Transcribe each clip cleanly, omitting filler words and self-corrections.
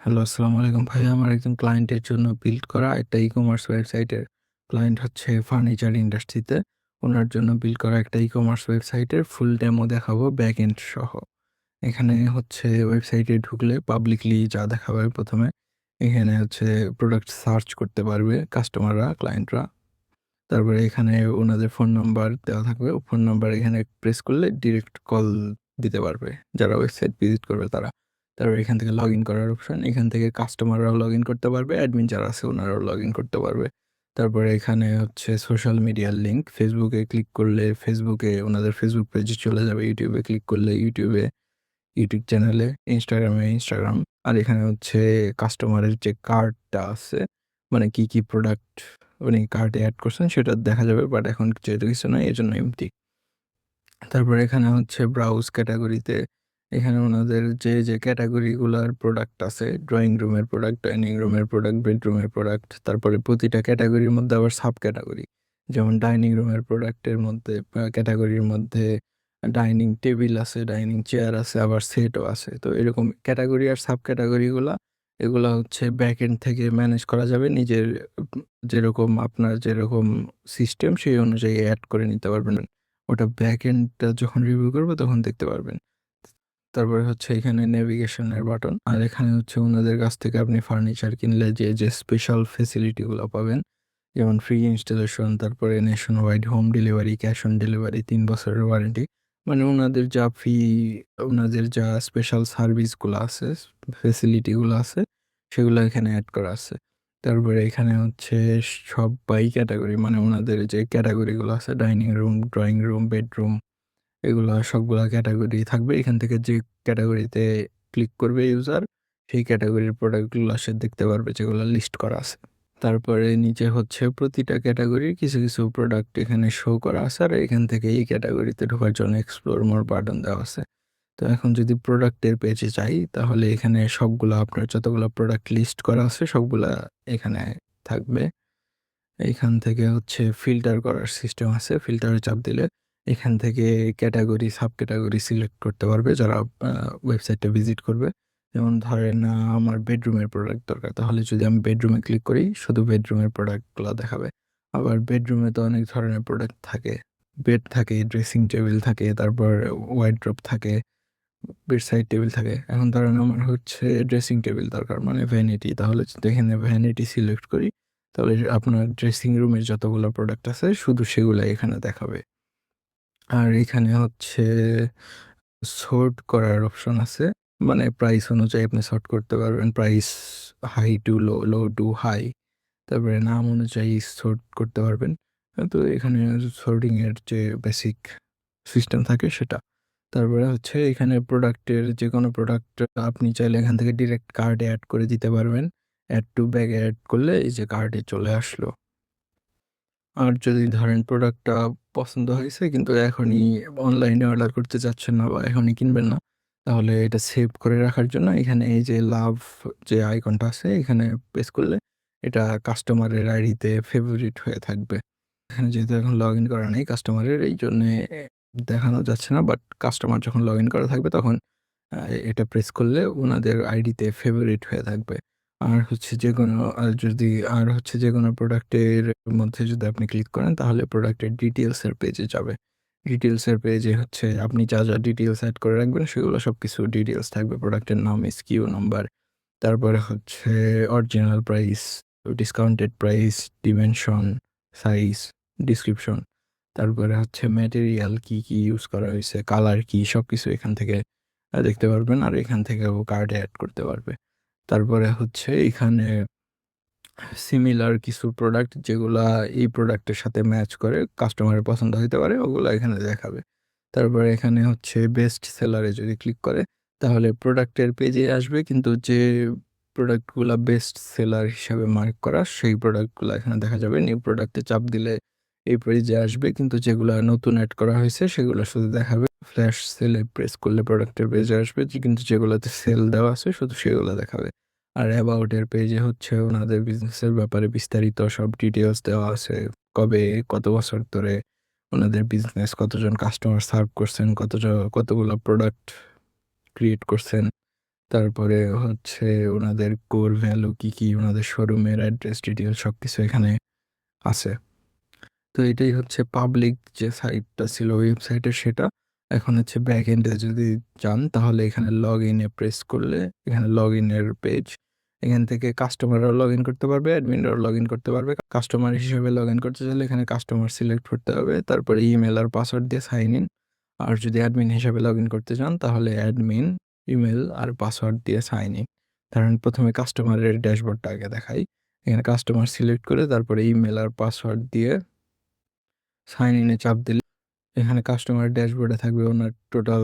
Hello, আসসালামু আলাইকুম ভাই। আমার একজন ক্লায়েন্টের জন্য বিল্ড করা একটা ই-কমার্স ওয়েবসাইটের ক্লায়েন্ট হচ্ছে ফার্নিচার ইন্ডাস্ট্রিতে। উনার জন্য বিল্ড করা একটা ই-কমার্স ওয়েবসাইটের ফুল ডেমো দেখাবো ব্যাক এন্ড সহ। এখানে হচ্ছে ওয়েবসাইটে ঢুকলে পাবলিকলি যা দেখাবে ১ম এ এখানে হচ্ছে প্রোডাক্ট সার্চ করতে পারবে কাস্টমাররা, ক্লায়েন্টরা। তারপরে এখানে উনাদের ফোন নাম্বার দেওয়া থাকবে। ফোন নাম্বার এখানে প্রেস করলে ডিরেক্ট কল দিতে পারবে যারা ওয়েবসাইট ভিজিট করবে তারা। তারপর এখান থেকে লগইন করার অপশন। এখান থেকে কাস্টমাররাও লগইন করতে পারবে, অ্যাডমিন যারা আছে ওনারাও লগইন করতে পারবে। তারপরে এখানে হচ্ছে সোশ্যাল মিডিয়ার লিঙ্ক। ফেসবুকে ক্লিক করলে ফেসবুকে ওনাদের ফেসবুক পেজে চলে যাবে। ইউটিউবে ক্লিক করলে ইউটিউবে, ইউটিউব চ্যানেলে, ইনস্টাগ্রামে ইনস্টাগ্রাম। আর এখানে হচ্ছে কাস্টমারের যে কার্ডটা আছে, মানে কি প্রোডাক্ট উনি কার্টে এড করছেন সেটা দেখা যাবে। বাট এখন যেহেতু কিছু নাই এজন্য এমপ্টি। তারপরে এখানে হচ্ছে ব্রাউজ ক্যাটেগরিতে এখানে ওনাদের যে ক্যাটেগরিগুলার প্রোডাক্ট আছে, ড্রয়িং রুমের প্রোডাক্ট, ডাইনিং রুমের প্রোডাক্ট, বেডরুমের প্রোডাক্ট, তারপরে প্রতিটা ক্যাটেগরির মধ্যে আবার সাব ক্যাটেগরি। যেমন ডাইনিং রুমের প্রোডাক্টের মধ্যে ক্যাটেগরির মধ্যে ডাইনিং টেবিল আছে, ডাইনিং চেয়ার আছে, আবার সেটও আছে। তো এরকম ক্যাটেগরি আর সাব ক্যাটেগরিগুলা এগুলা হচ্ছে ব্যাকএন্ড থেকে ম্যানেজ করা যাবে। নিজের যেরকম আপনার যেরকম সিস্টেম সেই অনুযায়ী এড করে নিতে পারবেন। ওটা ব্যাকএন্ডটা যখন রিভিউ করব তখন দেখতে পারবেন। তারপরে হচ্ছে এখানে নেভিগেশনের বাটন। আর এখানে হচ্ছে উনাদের কাছ থেকে আপনি ফার্নিচার কিনলে যে স্পেশাল ফেসিলিটি গুলো পাবেন। যেমন ফ্রি ইনস্টলেশন, তারপরে nation wide home delivery, cash on delivery, ৩ বছরের ওয়ারেন্টি। মানে উনাদের যা উনাদের যা স্পেশাল সার্ভিস গুলো আছে, ফেসিলিটি গুলো আছে সেগুলো এখানে এড করা আছে। তারপরে এখানে হচ্ছে সবাই ক্যাটেগরি, মানে উনাদের যে ক্যাটেগরি গুলো আছে dining room, drawing room, bedroom, এগুলা সবগুলা ক্যাটেগরি থাকবে। এখান থেকে যে ক্যাটেগরিতে ক্লিক করবে ইউজার, সেই ক্যাটেগরির প্রোডাক্টগুলো সে দেখতে পারবে যেগুলো লিস্ট করা আছে। তারপরে নিচে হচ্ছে প্রতিটা ক্যাটেগরির কিছু প্রোডাক্ট এখানে শো করা আছে। আর এখান থেকে এই ক্যাটেগরিতে ঢোকার জন্য এক্সপ্লোর মোর বাটন দেওয়া আছে। তো এখন যদি প্রোডাক্টের পেজে যাই তাহলে এখানে সবগুলা আপনার যতগুলা প্রোডাক্ট লিস্ট করা আছে সবগুলা এখানে থাকবে। এইখান থেকে হচ্ছে ফিল্টার করার সিস্টেম আছে। ফিল্টারে চাপ দিলে এখান থেকে ক্যাটেগরি, সাব ক্যাটেগরি সিলেক্ট করতে পারবে যারা ওয়েবসাইটটা ভিজিট করবে। যেমন ধরেন আমার বেডরুমের প্রোডাক্ট দরকার। তাহলে যদি আমি বেডরুমে ক্লিক করি শুধু বেডরুমের প্রোডাক্টগুলা দেখাবে। আবার বেডরুমে তো অনেক ধরনের প্রোডাক্ট থাকে। বেড থাকে, ড্রেসিং টেবিল থাকে, তারপর ওয়ারড্রোব থাকে, বেডসাইড টেবিল থাকে। এখন ধরেন আমার হচ্ছে ড্রেসিং টেবিল দরকার, মানে ভ্যানিটি। তাহলে যদি এখানে ভ্যানিটি সিলেক্ট করি তাহলে আপনার ড্রেসিং রুমের যতগুলো প্রোডাক্ট আছে শুধু সেগুলাই এখানে দেখাবে। আর এখানে হচ্ছে সর্ট করার অপশন আছে। মানে প্রাইস অনুযায়ী আপনি সর্ট করতে পারবেন। Price high to low, low to high. তারপরে নাম অনুযায়ী সর্ট করতে পারবেন। তো এখানে সর্টিং এর যে বেসিক সিস্টেম থাকে সেটা। তারপরে হচ্ছে এখানে প্রোডাক্টের যেকোনো প্রোডাক্ট আপনি চাইলে এখান থেকে ডিরেক্ট কার্টে এড করে দিতে পারবেন। এড টু ব্যাগে এড করলে এই যে কার্টে চলে আসলো। আর যদি ধরেন প্রোডাক্টটা পছন্দ হয়েছে কিন্তু এখনই অনলাইনে অর্ডার করতে চাচ্ছেন না বা এখনই কিনবেন না, তাহলে এটা সেভ করে রাখার জন্য এখানে এই যে লাভ যে আইকনটা আছে এখানে প্রেস করলে এটা কাস্টমারের আইডিতে ফেভারিট হয়ে থাকবে। এখানে যেহেতু এখন লগইন করা নেই কাস্টমারের, এইজন্যে দেখানো যাচ্ছে না। বাট কাস্টমার যখন লগইন করা থাকবে তখন আ এটা প্রেস করলে উনাদের আইডিতে ফেভারিট হয়ে থাকবে। আর হচ্ছে যেকোনো আর হচ্ছে যেকোনো প্রোডাক্টের মধ্যে যদি আপনি ক্লিক করেন তাহলে প্রোডাক্টের ডিটেইলস এর পেজে যাবে। ডিটেইলস এর পেজে হচ্ছে আপনি যা ডিটেইলস এড করে রাখবেন সেগুলো সবকিছু ডিটেইলস থাকবে। প্রোডাক্টের নাম, এসকিউ নাম্বার, তারপরে হচ্ছে original price, discounted price, dimension, size, description, তারপরে হচ্ছে ম্যাটেরিয়াল কি ইউজ করা হইছে, কালার কি সবকিছু এখান থেকে দেখতে পারবেন। আর এখান থেকেও কার্ডে এড করতে পারবে। তারপরে হচ্ছে এখানে সিমিলার কিছু প্রোডাক্ট যেগুলা এই প্রোডাক্টের সাথে ম্যাচ করে কাস্টমারের পছন্দ হইতে পারে ওগুলা এখানে দেখাবে। তারপরে এখানে হচ্ছে বেস্ট সেলারে যদি ক্লিক করে তাহলে প্রোডাক্টের পেজে আসবে কিন্তু যে প্রোডাক্টগুলা বেস্ট সেলার হিসাবে মার্ক করা সেই প্রোডাক্টগুলা এখানে দেখা যাবে। নিউ প্রোডাক্টে চাপ দিলে এই পেজে আসবে কিন্তু যেগুলা নতুন এড করা হয়েছে সেগুলো শুধু দেখাবে। ফ্ল্যাশ সেলে প্রেস করলে প্রোডাক্টের পেজে আসবে কিন্তু যেগুলোতে সেল দেওয়া আছে শুধু সেগুলো দেখাবে। আর অ্যাবাউট এর পেজে হচ্ছে ওনাদের বিজনেসের ব্যাপারে বিস্তারিত সব ডিটেইলস দেওয়া আছে। কবে, কত বছর ধরে ওনাদের বিজনেস, কতজন কাস্টমার সার্ভ করছেন, কতগুলো প্রোডাক্ট ক্রিয়েট করছেন। তারপরে হচ্ছে ওনাদের কোর ভ্যালু কি, ওনাদের শোরুমের অ্যাড্রেস ডিটেইলস সবকিছু এখানে আছে। তো এটাই হচ্ছে পাবলিক যে সাইটটা ছিল ওয়েবসাইটের সেটা। এখন হচ্ছে ব্যাক এন্ডে যদি যান তাহলে এখানে লগইনে প্রেস করলে এখানে লগইনের পেজ। এখান থেকে কাস্টমাররাও লগইন করতে পারবে, অ্যাডমিনরাও লগইন করতে পারবে। কাস্টমার হিসেবে লগইন করতে চাইলে এখানে কাস্টমার সিলেক্ট করতে হবে। তারপরে ইমেল আর পাসওয়ার্ড দিয়ে সাইন ইন। আর যদি অ্যাডমিন হিসেবে লগইন করতে চান তাহলে অ্যাডমিন, ইমেল আর পাসওয়ার্ড দিয়ে সাইন ইন। কারণ প্রথমে কাস্টমারের ড্যাশবোর্ডটা আগে দেখাই। এখানে কাস্টমার সিলেক্ট করে তারপরে ইমেল আর পাসওয়ার্ড দিয়ে সাইন ইনে চাপ দিলে এখানে কাস্টমার ড্যাশবোর্ডে থাকবে ওনার টোটাল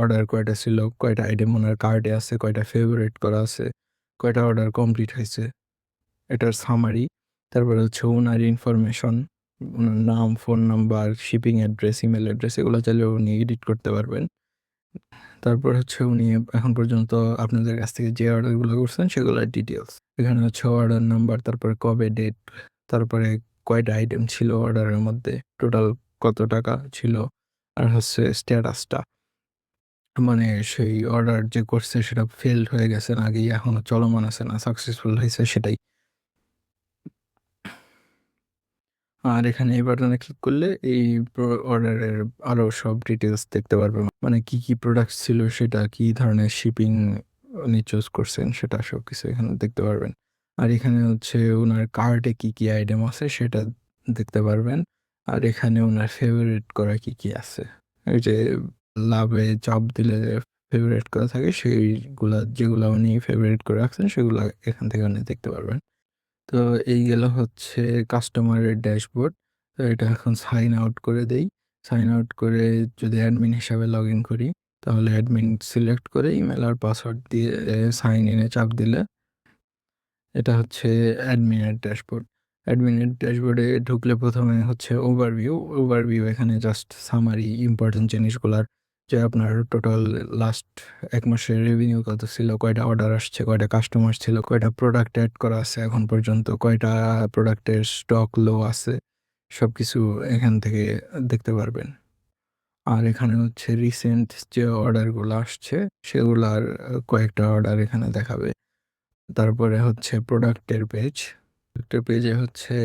অর্ডার কয়টা ছিল, কয়টা আইটেম ওনার কার্টে আছে, কয়টা ফেভারিট করা আছে, কয়টা অর্ডার কমপ্লিট হয়েছে, এটার সামারি। তারপরে হচ্ছে ওনার ইনফরমেশন, ওনার নাম, phone number, shipping address, email address এগুলো চাইলে উনি এডিট করতে পারবেন। তারপর হচ্ছে উনি এখন পর্যন্ত আপনাদের কাছ থেকে যে অর্ডারগুলো করছেন সেগুলোর ডিটেলস। এখানে হচ্ছে অর্ডার নাম্বার, তারপরে কবে ডেট, তারপরে কয়টা আইটেম ছিল অর্ডারের মধ্যে, টোটাল কত টাকা ছিল, আর হচ্ছে স্ট্যাটাসটা। মানে সেই অর্ডার যে করছে সেটা ফেইলড হয়ে গেছে নাকি এখনো চলমান আছে না সাকসেসফুল হয়েছে সেটাই। আর এখানে এই বাটনে ক্লিক করলে এই অর্ডারের আরও সব ডিটেলস দেখতে পারবেন। মানে কি প্রোডাক্ট ছিল সেটা, কি ধরনের শিপিং উনি চুজ করছেন সেটা সবকিছু এখানে দেখতে পারবেন। আর এখানে হচ্ছে ওনার কার্টে কি আইটেম আছে সেটা দেখতে পারবেন। আর এখানে ওনার ফেভারিট করা কি আছে, এই যে লাভে চাপ দিলে ফেভারিট করা থাকে সেইগুলা, যেগুলো উনি ফেভারিট করে রাখছেন সেগুলো এখান থেকে উনি দেখতে পারবেন। তো এই গেল হচ্ছে কাস্টমারের ড্যাশবোর্ড। তো এটা এখন সাইন আউট করে দেই। সাইন আউট করে যদি অ্যাডমিন হিসাবে লগ ইন করি তাহলে অ্যাডমিন সিলেক্ট করে ইমেল আর পাসওয়ার্ড দিয়ে সাইন ইনে চাপ দিলে এটা হচ্ছে অ্যাডমিনের ড্যাশবোর্ড। অ্যাডমিনের ড্যাশবোর্ডে ঢুকলে প্রথমে হচ্ছে ওভারভিউ এখানে জাস্ট সামারি ইম্পর্টেন্ট জিনিসগুলার, যে আপনার টোটাল লাস্ট ১ মাসের রেভিনিউ কত ছিল, কয়টা অর্ডার আসছে, কয়টা কাস্টমার ছিল, কয়টা প্রোডাক্ট অ্যাড করা আছে এখন পর্যন্ত, কয়টা প্রোডাক্টের স্টক লো আছে, সবকিছু এখান থেকে দেখতে পারবেন। আর এখানে হচ্ছে রিসেন্ট যে অর্ডারগুলো আসছে সেগুলার কয়েকটা অর্ডার এখানে দেখাবে। তারপরে হচ্ছে প্রোডাক্টের পেজ। প্রোডাক্টের পেজে হচ্ছে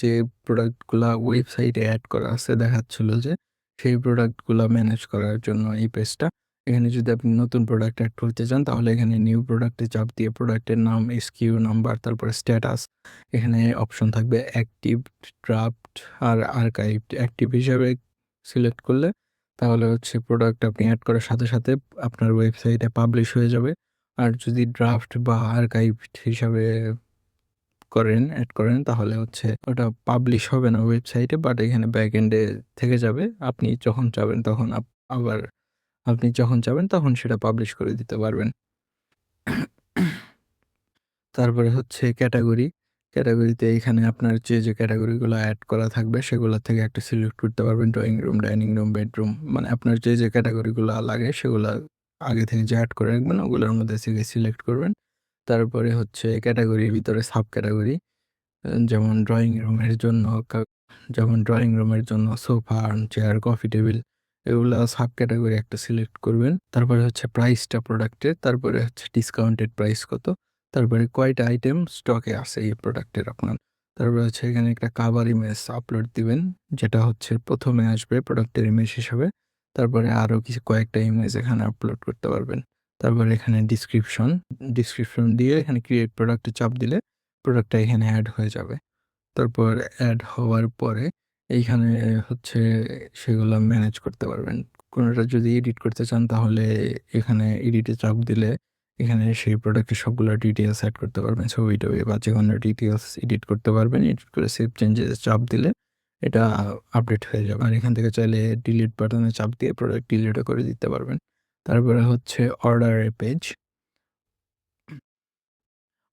যে প্রোডাক্টগুলা ওয়েবসাইটে অ্যাড করা আছে দেখাচ্ছিল যে সেই প্রোডাক্টগুলা ম্যানেজ করার জন্য এই পেজটা। এখানে যদি আপনি নতুন প্রোডাক্ট অ্যাড করতে চান তাহলে এখানে নিউ প্রোডাক্টে চাপ দিয়ে প্রোডাক্টের নাম, এসকিউ নাম্বার, তারপরে স্ট্যাটাস, এখানে অপশন থাকবে অ্যাক্টিভ, ড্রাফট আর আর্কাইভড। অ্যাক্টিভ হিসাবে সিলেক্ট করলে তাহলে হচ্ছে প্রোডাক্ট আপনি অ্যাড করার সাথে সাথে আপনার ওয়েবসাইটে পাবলিশ হয়ে যাবে। আর যদি ড্রাফট বা আর্কাইভড হিসাবে অ্যাড করেন তাহলে হচ্ছে ওটা পাবলিশ হবে না ওয়েবসাইটে, বাট এখানে ব্যাক এন্ডে থেকে যাবে। আপনি যখন চাবেন তখন আবার আপনি যখন চাবেন তখন সেটা পাবলিশ করে দিতে পারবেন। তারপরে হচ্ছে ক্যাটাগরি। ক্যাটাগরিতে এখানে আপনার যে ক্যাটাগরিগুলো অ্যাড করা থাকবে সেগুলো থেকে একটা সিলেক্ট করতে পারবেন। Drawing room, dining room, bedroom, মানে আপনার যে ক্যাটাগরিগুলো লাগে সেগুলো আগে থেকে যে অ্যাড করে রাখবেন ওগুলোর মধ্যে থেকে সিলেক্ট করবেন। তারপরে হচ্ছে ক্যাটাগরির ভিতরে সাব ক্যাটাগরি, যেমন ড্রয়িং রুমের জন্য সোফা, চেয়ার, কফি টেবিল, এগুলা সাব ক্যাটাগরি একটা সিলেক্ট করবেন। তারপরে হচ্ছে প্রাইসটা প্রোডাক্টের, তারপরে হচ্ছে ডিসকাউন্টেড প্রাইস কত, তারপরে কয়টা আইটেম স্টকে আছে এই প্রোডাক্টের আপনার। তারপরে হচ্ছে এখানে একটা কাভার ইমেজ আপলোড দিবেন, যেটা হচ্ছে প্রথমে আসবে প্রোডাক্টের ইমেজ হিসাবে। তারপরে আরও কয়েকটা ইমেজ এখানে আপলোড করতে পারবেন। তারপরে এখানে ডিসক্রিপশন দিয়ে এখানে ক্রিয়েট প্রোডাক্টে চাপ দিলে প্রোডাক্টটা এখানে অ্যাড হয়ে যাবে। তারপর অ্যাড হওয়ার পরে এইখানে হচ্ছে সেগুলো ম্যানেজ করতে পারবেন। কোনোটা যদি এডিট করতে চান তাহলে এখানে এডিটে চাপ দিলে এখানে সেই প্রোডাক্টের সবগুলো ডিটেইলস এড করতে পারবেন। ছবি-টবি বা যেকোনো ডিটেইলস এডিট করতে পারবেন। এডিট করে সেভ চেঞ্জে চাপ দিলে এটা আপডেট হয়ে যাবে। আর এখান থেকে চাইলে ডিলিট বাটনে চাপ দিয়ে প্রোডাক্ট ডিলিটও করে দিতে পারবেন। তারপরে হচ্ছে অর্ডারের পেজ।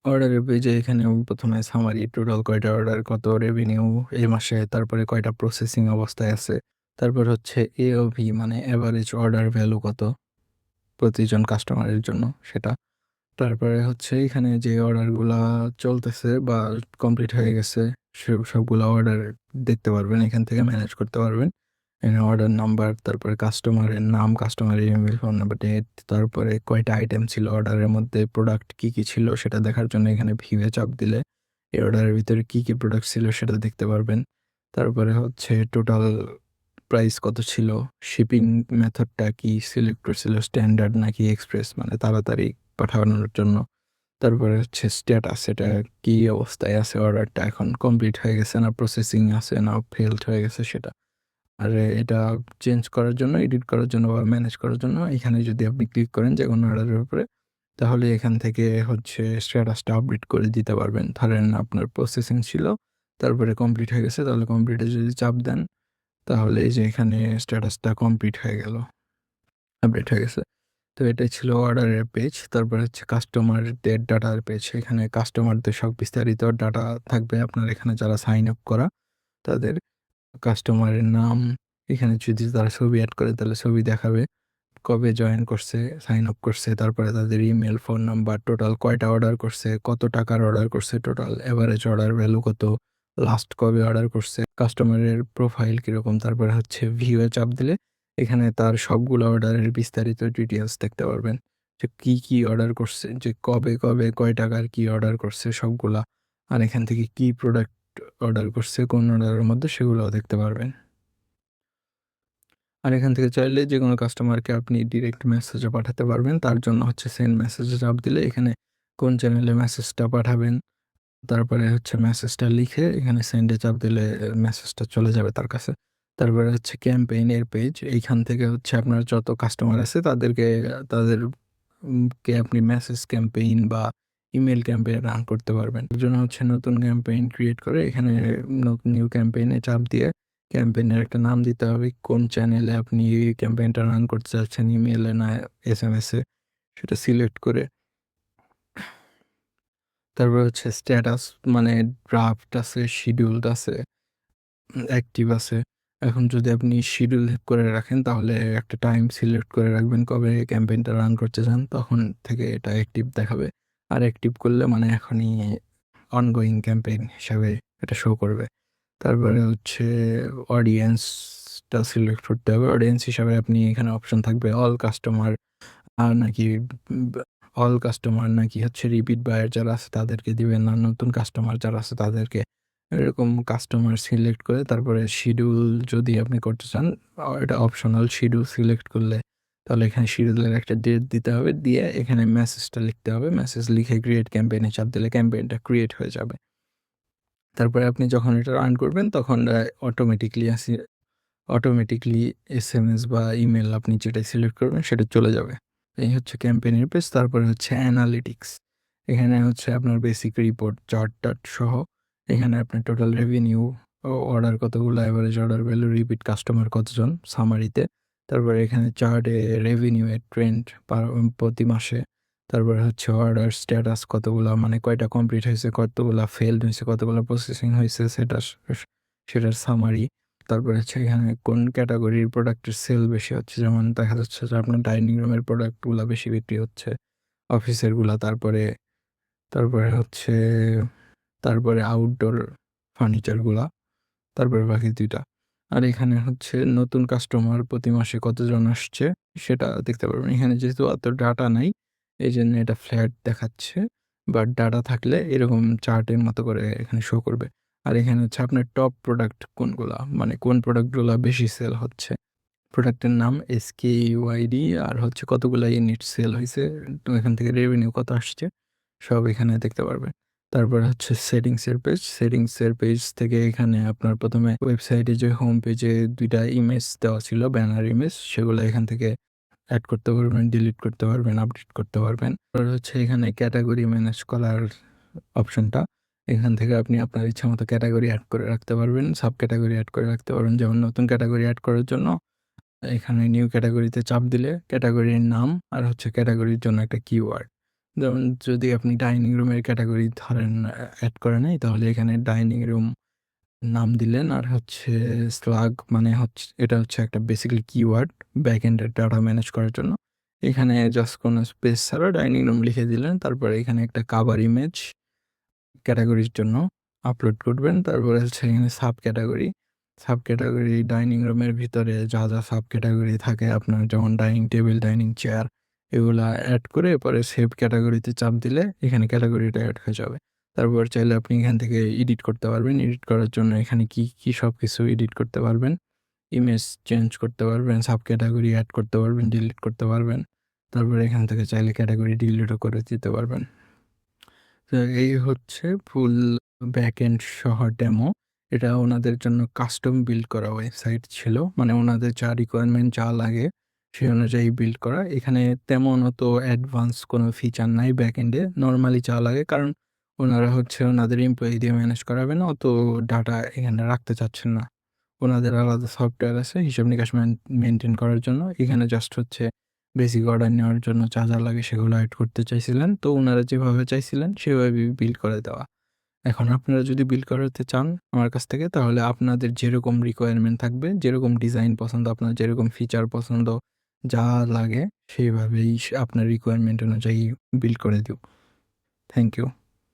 অর্ডারের পেজে এখানে প্রথমে সামারি, টোটাল কয়টা অর্ডার, কত রেভিনিউ এই মাসে, তারপরে কয়টা প্রসেসিং অবস্থায় আছে। তারপর হচ্ছে এওভি মানে এভারেজ অর্ডার ভ্যালু কত প্রতিজন কাস্টমারের জন্য সেটা। তারপরে হচ্ছে এখানে যে অর্ডারগুলা চলতেছে বা কমপ্লিট হয়ে গেছে সবগুলা অর্ডার দেখতে পারবেন, এখান থেকে ম্যানেজ করতে পারবেন। এখানে অর্ডার নাম্বার, তারপরে কাস্টমারের নাম, কাস্টমারের ইমেল, ফোন নাম্বার, ডেট, তারপরে কয়টা আইটেম ছিল অর্ডারের মধ্যে, প্রোডাক্ট কি ছিল সেটা দেখার জন্য এখানে ভিউয়ে চাপ দিলে এই অর্ডারের ভিতরে কি প্রোডাক্ট ছিল সেটা দেখতে পারবেন। তারপরে হচ্ছে টোটাল প্রাইস কত ছিল, শিপিং মেথডটা কি সিলেক্ট করছিল, স্ট্যান্ডার্ড নাকি এক্সপ্রেস, মানে তাড়াতাড়ি পাঠানোর জন্য। তারপরে হচ্ছে স্ট্যাটাস, এটা কি অবস্থায় আছে, অর্ডারটা এখন কমপ্লিট হয়ে গেছে না প্রসেসিং আছে না ফেলড হয়ে গেছে সেটা। আর এটা চেঞ্জ করার জন্য, এডিট করার জন্য বা ম্যানেজ করার জন্য এখানে যদি আপনি ক্লিক করেন যেকোনো অর্ডারের উপরে, তাহলে এখান থেকে হচ্ছে স্ট্যাটাসটা আপডেট করে দিতে পারবেন। ধরেন আপনার প্রসেসিং ছিল, তারপরে কমপ্লিট হয়ে গেছে, তাহলে কমপ্লিটে যদি চাপ দেন তাহলে এই যে এখানে স্ট্যাটাসটা কমপ্লিট হয়ে গেল, আপডেট হয়ে গেছে। তো এটাই ছিল অর্ডারের পেজ। তারপরে হচ্ছে কাস্টমারদের ডাটার পেজ। এখানে কাস্টমারদের সব বিস্তারিত ডাটা থাকবে। আপনার এখানে যারা সাইন আপ করা তাদের কাস্টমারের নাম, এখানে যদি তারা ছবি এড করে তাহলে ছবি দেখাবে, কবে জয়েন করছে, সাইন আপ করছে, তারপরে তাদের ইমেল, ফোন নাম্বার, টোটাল কয়টা অর্ডার করছে, কত টাকার অর্ডার করছে, টোটাল এভারেজ অর্ডার ভ্যালু কত, লাস্ট কবে অর্ডার করছে, কাস্টমারের প্রোফাইল কীরকম। তারপরে হচ্ছে ভিউয়ে চাপ দিলে এখানে তার সবগুলো অর্ডারের বিস্তারিত ডিটেলস দেখতে পারবেন, যে কি অর্ডার করছে, যে কবে কয় টাকার কি অর্ডার করছে সবগুলা, আর এখান থেকে কি প্রোডাক্ট অর্ডার করছে কোন অর্ডারের মধ্যে সেগুলোও দেখতে পারবেন। আর এখান থেকে চাইলে যেকোনো কাস্টমারকে আপনি ডিরেক্ট মেসেজও পাঠাতে পারবেন। তার জন্য হচ্ছে সেন্ড মেসেজে চাপ দিলে এখানে কোন চ্যানেলে মেসেজটা পাঠাবেন, তারপরে হচ্ছে মেসেজটা লিখে এখানে সেন্ডে চাপ দিলে মেসেজটা চলে যাবে তার কাছে। তারপরে হচ্ছে ক্যাম্পেইনের পেজ। এইখান থেকে হচ্ছে আপনার যত কাস্টমার আছে তাদেরকে তাদের কে আপনি মেসেজ ক্যাম্পেইন বা ইমেইল ক্যাম্পেইন রান করতে পারবেন। এর জন্য হচ্ছে নতুন ক্যাম্পেইন ক্রিয়েট করে এখানে নিউ ক্যাম্পেইনে চাপ দিয়ে ক্যাম্পেইনের একটা নাম দিতে হবে। কোন চ্যানেলে আপনি এই ক্যাম্পেইনটা রান করতে চাচ্ছেন, ইমেইলে না এসএমএস-এ, সেটা সিলেক্ট করে তারপর হচ্ছে স্ট্যাটাস, মানে ড্রাফট আছে, শিডিউলড আছে, অ্যাক্টিভ আছে। এখন যদি আপনি শিডিউল করে রাখেন তাহলে একটা টাইম সিলেক্ট করে রাখবেন কবে ক্যাম্পেইনটা রান করতে চান, তখন থেকে এটা অ্যাক্টিভ দেখাবে। আর অ্যাক্টিভ করলে মানে এখনই অনগোয়িং ক্যাম্পেইন হিসাবে এটা শো করবে। তারপরে হচ্ছে অডিয়েন্সটা সিলেক্ট করতে হবে। অডিয়েন্স হিসাবে আপনি এখানে অপশন থাকবে অল কাস্টমার, নাকি অল কাস্টমার, নাকি হচ্ছে রিপিট বায়ার যারা আছে তাদেরকে দিবেন, না নতুন কাস্টমার যারা আছে তাদেরকে। এরকম কাস্টমার সিলেক্ট করে তারপরে শিডিউল যদি আপনি করতে চান, এটা অপশনাল। শিডিউল সিলেক্ট করলে তাহলে এখানে শিডিউলের একটা ডেট দিতে হবে, দিয়ে এখানে মেসেজটা লিখতে হবে। মেসেজ লিখে ক্রিয়েট ক্যাম্পেইনে চাপ দিলে ক্যাম্পেইনটা ক্রিয়েট হয়ে যাবে। তারপরে আপনি যখন এটা রান করবেন তখন অটোমেটিকলি এসএমএস বা ইমেল আপনি যেটাই সিলেক্ট করবেন সেটা চলে যাবে। এই হচ্ছে ক্যাম্পেইনের পেজ। তারপরে হচ্ছে অ্যানালিটিক্স। এখানে হচ্ছে আপনার বেসিক রিপোর্ট, চার্ট-টার্ট সহ এখানে আপনার টোটাল রেভিনিউ, অর্ডার কতগুলো, average order value, repeat customer কতজন সামারিতে। তারপরে এখানে চার্টে রেভিনিউ এর ট্রেন্ড প্রতি মাসে। তারপরে হচ্ছে অর্ডার স্ট্যাটাস কতগুলা, মানে কয়টা কমপ্লিট হয়েছে, কতগুলা ফেইলড হয়েছে, কতগুলা প্রসেসিং হয়েছে সেটার সামারি। তারপরে হচ্ছে এখানে কোন ক্যাটাগরির প্রোডাক্টের সেল বেশি হচ্ছে, যেমন দেখা যাচ্ছে যে আপনার ডাইনিং রুমের প্রোডাক্টগুলা বেশি বিক্রি হচ্ছে, অফিসেরগুলা। তারপরে হচ্ছে আউটডোর ফার্নিচারগুলা, তারপরে বাকি ২ টা। আর এখানে হচ্ছে নতুন কাস্টমার প্রতি মাসে কতজন আসছে সেটা দেখতে পারবেন। এখানে যেহেতু অত ডাটা নাই এইজন্য এটা ফ্ল্যাট দেখাচ্ছে। বাট ডাটা থাকলে এরকম চার্টের মতো করে এখানে শো করবে। আর এখানে হচ্ছে আপনার টপ প্রোডাক্ট কোনগুলা, মানে কোন প্রোডাক্টগুলা বেশি সেল হচ্ছে। প্রোডাক্টের নাম, SKUID, আর হচ্ছে কতগুলা ইউনিট সেল হইছে, তো এখান থেকে রেভিনিউ কত আসছে সব এখানে দেখতে পারবেন। তারপরে হচ্ছে সেটিংসের পেজ থেকে এখানে আপনার প্রথমে ওয়েবসাইটে যে হোম পেজে ২ টা ইমেজ দেওয়া ছিল, ব্যানার ইমেজ, সেগুলো এখান থেকে এড করতে পারবেন, ডিলিট করতে পারবেন, আপডেট করতে পারবেন। আর হচ্ছে এখানে ক্যাটেগরি ম্যানেজ করার অপশনটা, এখান থেকে আপনি আপনার ইচ্ছামতো ক্যাটেগরি এড করে রাখতে পারবেন, সাব ক্যাটেগরি এড করে রাখতে পারবেন। যেমন নতুন ক্যাটেগরি এড করার জন্য এখানে নিউ ক্যাটাগরিতে চাপ দিলে ক্যাটাগরির নাম আর হচ্ছে ক্যাটাগরির জন্য একটা কিওয়ার্ড। যেমন যদি আপনি ডাইনিং রুমের ক্যাটাগরি ধরেন এড করে নাই, তাহলে এখানে ডাইনিং রুম নাম দিলেন, আর হচ্ছে স্লাগ, মানে হচ্ছে এটা হচ্ছে একটা বেসিক্যালি কিওয়ার্ড ব্যাকএন্ডের ডাটা ম্যানেজ করার জন্য। এখানে জাস্ট কোনো স্পেস ছাড়া ডাইনিং রুম লিখে দিলেন। তারপরে এখানে একটা কাভার ইমেজ, ক্যাটাগরির জন্য আপলোড করবেন। তারপরে হচ্ছে এখানে sub category. Sub category dining রুমের ভিতরে যা, যা সাব ক্যাটেগরি থাকে আপনার যেমন ডাইনিং টেবিল, ডাইনিং চেয়ার এগুলা এড করে পরে সেভ ক্যাটেগরিতে চাপ দিলে এখানে ক্যাটেগরিটা এড হয়ে যাবে। তারপর চাইলে আপনি এখান থেকে এডিট করতে পারবেন। এডিট করার জন্য এখানে কি সবকিছু এডিট করতে পারবেন। ইমেজ চেঞ্জ করতে পারবেন, সাব ক্যাটেগরি এড করতে পারবেন, ডিলিট করতে পারবেন। তারপরে এখান থেকে চাইলে ক্যাটেগরি ডিলিটও করে দিতে পারবেন। তো এই হচ্ছে ফুল ব্যাকএন্ড সহ ডেমো। এটা ওনাদের জন্য কাস্টম বিল্ড করা ওয়েবসাইট ছিল। মানে ওনাদের যা রিকোয়ারমেন্ট যা লাগে সেই অনুযায়ী বিল্ড করা। এখানে তেমন অত অ্যাডভান্স কোনো ফিচার নাই ব্যাকএন্ডে। নরমালি যা লাগে কারণ ওনারা হচ্ছে ওনাদের এমপ্লয়ি দিয়ে ম্যানেজ করাবেন। অত ডাটা এখানে রাখতে চাচ্ছেন না। ওনাদের আলাদা সফটওয়্যার আছে হিসাব নিকাশ মেইনটেইন করার জন্য। এখানে জাস্ট হচ্ছে বেসিক অর্ডার নেওয়ার জন্য যা লাগে সেগুলো এড করতে চাইছিলেন। তো উনারা যেভাবে চাইছিলেন সেভাবেই বিল্ড করে দেওয়া। এখন আপনারা যদি বিল্ড করাতে চান আমার কাছ থেকে তাহলে আপনাদের যেরকম রিকোয়ারমেন্ট থাকবে, যেরকম ডিজাইন পছন্দ, আপনার যেরকম ফিচার পছন্দ, যা লাগে সেইভাবেই আপনার রিকোয়ারমেন্ট অনুযায়ী বিল্ড করে দিব। Thank you.